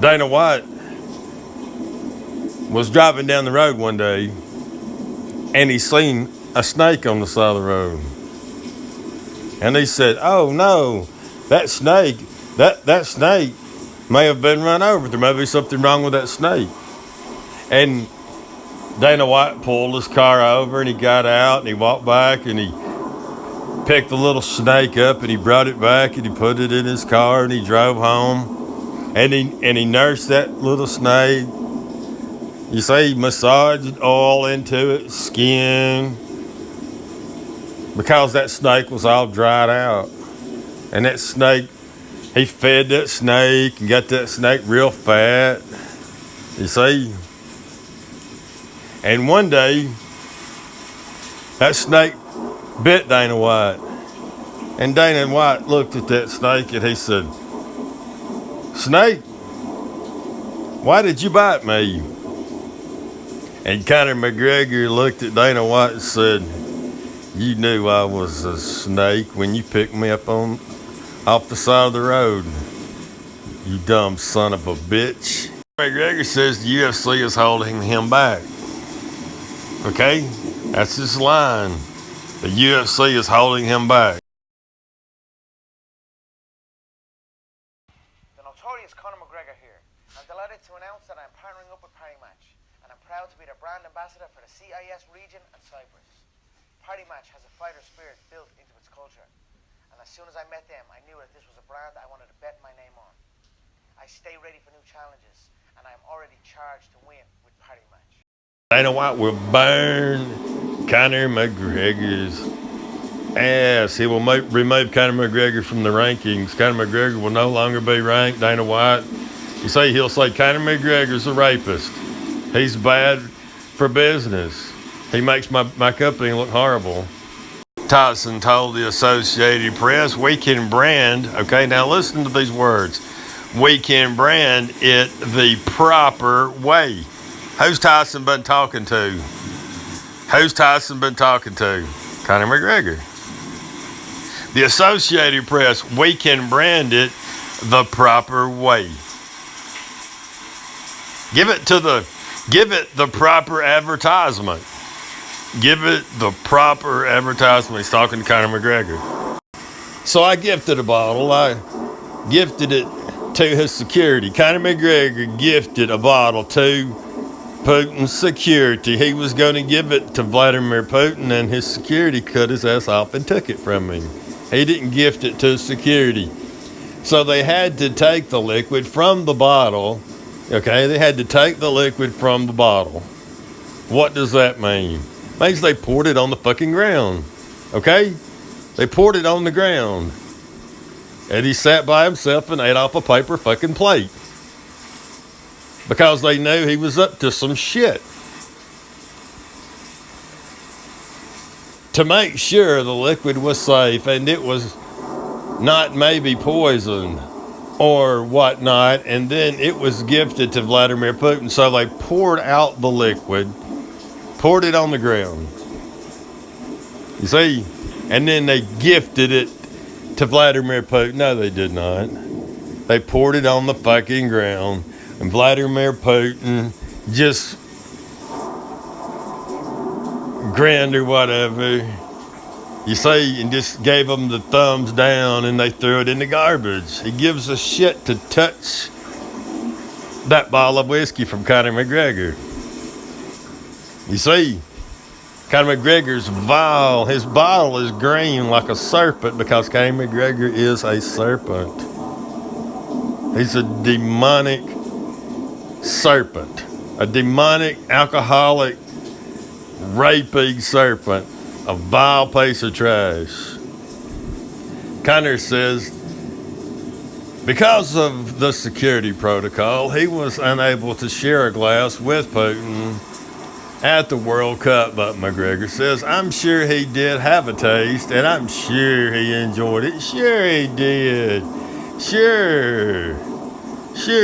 Dana White was driving down the road one day and he seen a snake on the side of the road. And he said, "Oh no, that snake, that snake may have been run over. There may be something wrong with that snake." And Dana White pulled his car over and he got out and he walked back and he picked the little snake up and he brought it back and he put it in his car and he drove home. And he nursed that little snake. You see, he massaged oil into its skin because that snake was all dried out. And that snake, he fed that snake and got that snake real fat. You see? And one day, that snake bit Dana White. And Dana White looked at that snake and he said, "Snake, why did you bite me?" And Conor McGregor looked at Dana White and said, "You knew I was a snake when you picked me up off the side of the road, you dumb son of a bitch." McGregor says the UFC is holding him back. Okay? That's his line. The UFC is holding him back. The Notorious Conor McGregor here. I'm delighted to announce that I'm partnering up with Party Match, and I'm proud to be the brand ambassador for the CIS region and Cyprus. Party Match has a fighter spirit built into its culture, and as soon as I met them, I knew that this was a brand I wanted to bet my name on. I stay ready for new challenges, and I am already charged to win with Party Match. Dana White will burn Conor McGregor's ass. He will remove Conor McGregor from the rankings. Conor McGregor will no longer be ranked. Dana White, he'll say Conor McGregor's a rapist. He's bad for business. He makes my company look horrible. Tyson told the Associated Press, "We can brand," okay, now listen to these words, "we can brand it the proper way." Who's Tyson been talking to? Who's Tyson been talking to? Conor McGregor. The Associated Press, "We can brand it the proper way." Give it the proper advertisement. Give it the proper advertisement. He's talking to Conor McGregor. So I gifted a bottle. I gifted it to his security. Conor McGregor gifted a bottle to Putin's security. He was going to give it to Vladimir Putin, and his security cut his ass off and took it from him. He didn't gift it to security. So they had to take the liquid from the bottle. Okay, they had to take the liquid from the bottle. What does that mean? It means they poured it on the fucking ground. Okay? They poured it on the ground. And he sat by himself and ate off a paper fucking plate. Because they knew he was up to some shit. To make sure the liquid was safe and it was not maybe poison or whatnot, and then it was gifted to Vladimir Putin. So they poured out the liquid, poured it on the ground. You see? And then they gifted it to Vladimir Putin. No, they did not. They poured it on the fucking ground. And Vladimir Putin just grinned or whatever, you see, and just gave them the thumbs down, and they threw it in the garbage. He gives a shit to touch that bottle of whiskey from Conor McGregor. You see, Conor McGregor's vial, his bottle is green like a serpent because Conor McGregor is a serpent. He's a demonic serpent, a demonic, alcoholic, raping serpent, a vile piece of trash. Conor says because of the security protocol, he was unable to share a glass with Putin at the World Cup, but McGregor says, "I'm sure he did have a taste, and I'm sure he enjoyed it." Sure he did. Sure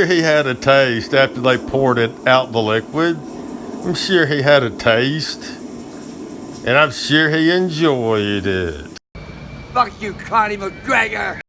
he had a taste after they poured it out the liquid. I'm sure he had a taste. And I'm sure he enjoyed it. Fuck you, Conor McGregor!